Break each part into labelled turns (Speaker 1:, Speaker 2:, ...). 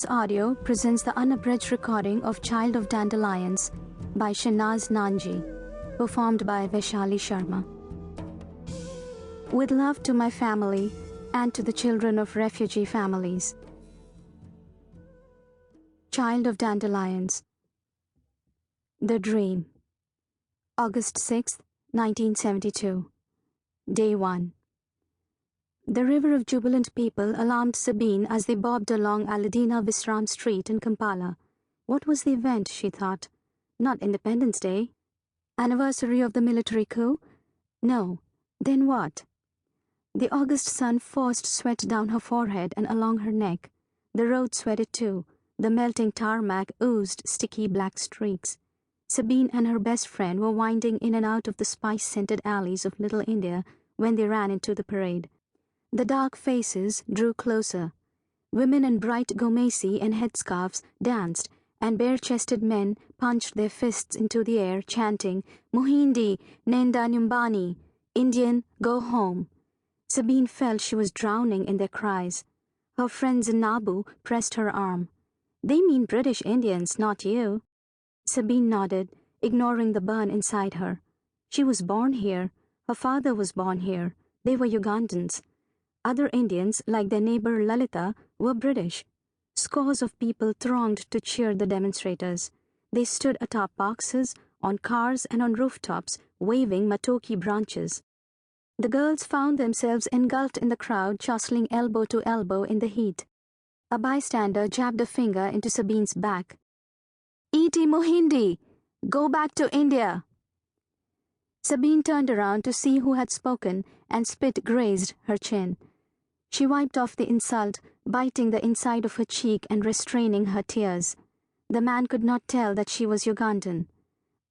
Speaker 1: Brilliance Audio presents the unabridged recording of Child of Dandelions by Shenaaz Nanji, performed by Vaishali Sharma. With love to my family and to the children of refugee families. Child of Dandelions. The Dream. August 6, 1972. Day 1. The river of jubilant people alarmed Sabine as they bobbed along Aladina Visram Street in Kampala. What was the event, she thought? Not Independence Day? Anniversary of the military coup? No. Then what? The August sun forced sweat down her forehead and along her neck. The road sweated too. The melting tarmac oozed sticky black streaks. Sabine and her best friend were winding in and out of the spice-scented alleys of Little India when they ran into the parade. The dark faces drew closer. Women in bright gomesi and headscarves danced, and bare-chested men punched their fists into the air, chanting, "Muhindi, Nenda Nyumbani, Indian, go home." Sabine felt she was drowning in their cries. Her friends in Nabu pressed her arm. "They mean British Indians, not you." Sabine nodded, ignoring the burn inside her. She was born here. Her father was born here. They were Ugandans. Other Indians, like their neighbor Lalita, were British. Scores of people thronged to cheer the demonstrators. They stood atop boxes, on cars and on rooftops, waving matoki branches. The girls found themselves engulfed in the crowd, jostling elbow to elbow in the heat. A bystander jabbed a finger into Sabine's back. "Iti Mohindi! Go back to India!" Sabine turned around to see who had spoken, and spit grazed her chin. She wiped off the insult, biting the inside of her cheek and restraining her tears. The man could not tell that she was Ugandan.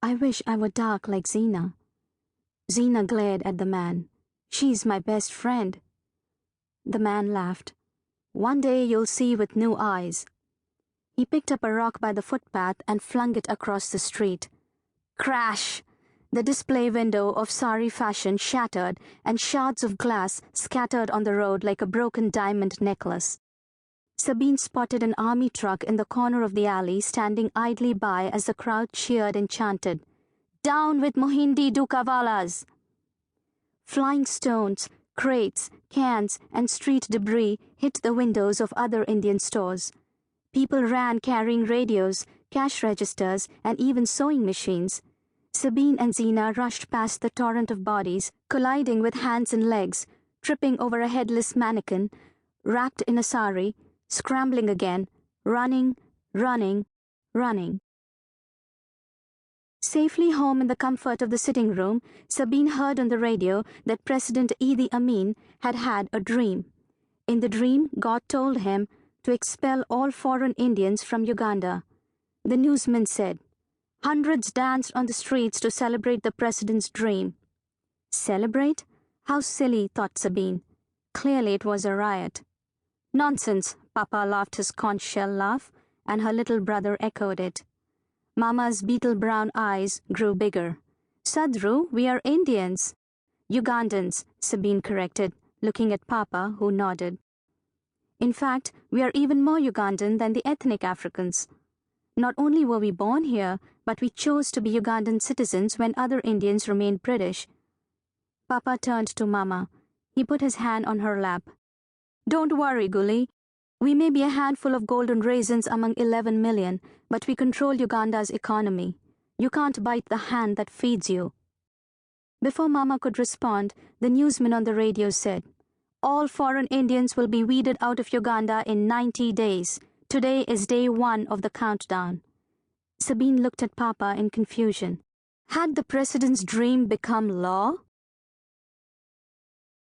Speaker 1: "I wish I were dark like Zina." Zina glared at the man. "She's my best friend." The man laughed. "One day you'll see with new eyes." He picked up a rock by the footpath and flung it across the street. Crash! The display window of sari fashion shattered, and shards of glass scattered on the road like a broken diamond necklace. Sabine spotted an army truck in the corner of the alley, standing idly by as the crowd cheered and chanted, "Down with Mohindi Dukavalas!" Flying stones, crates, cans, and street debris hit the windows of other Indian stores. People ran carrying radios, cash registers, and even sewing machines. Sabine and Zina rushed past the torrent of bodies, colliding with hands and legs, tripping over a headless mannequin, wrapped in a sari, scrambling again, running, running, running. Safely home in the comfort of the sitting room, Sabine heard on the radio that President Idi Amin had had a dream. In the dream, God told him to expel all foreign Indians from Uganda. The newsman said, "Hundreds danced on the streets to celebrate the president's dream." Celebrate? How silly, thought Sabine. Clearly it was a riot. "Nonsense," Papa laughed his conch shell laugh, and her little brother echoed it. Mama's beetle-brown eyes grew bigger. "Sadru, we are Indians." "Ugandans," Sabine corrected, looking at Papa, who nodded. "In fact, we are even more Ugandan than the ethnic Africans. Not only were we born here, but we chose to be Ugandan citizens when other Indians remained British." Papa turned to Mama. He put his hand on her lap. "Don't worry, Gully. We may be a handful of golden raisins among 11 million, but we control Uganda's economy. You can't bite the hand that feeds you." Before Mama could respond, the newsman on the radio said, "All foreign Indians will be weeded out of Uganda in 90 days. Today is day 1 of the countdown." Sabine looked at Papa in confusion. Had the president's dream become law?